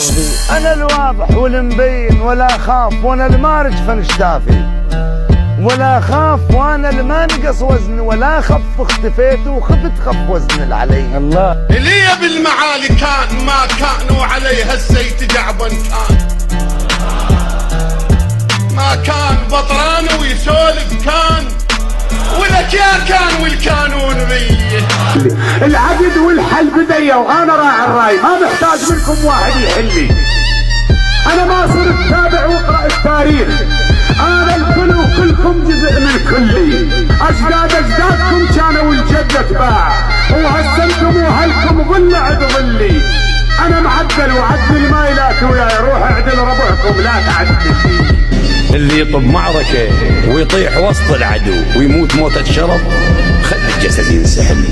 قصدي انا الواضح والمبين، ولا خاف وانا المارج فنشتافي، ولا خاف وانا الما نقص وزن، ولا خف اختفيت وخفت خف وزن العلي. الله اللي بالمعالي كان ما كان وعليها الزيت جعبا كان، ما كان بطران ويسولف كان، ولك يا كان والكانون بيه. العقد والحل بدية وانا راعي الراي، ما محتاج منكم واحد يحلي. انا ما صرت تابع واقرا التاريخ، انا الكل وكلكم جزء من كلي. اجدادكم كانوا الجدة تباع، وهسه انتم وهلكم ظل عد ظلي. انا معدل وعدل ما يلاك وياي، روح اعدل ربعكم لا تعدل. اللي يطب معركة ويطيح وسط العدو ويموت موتة شرف، خلي الجسد ينسحب.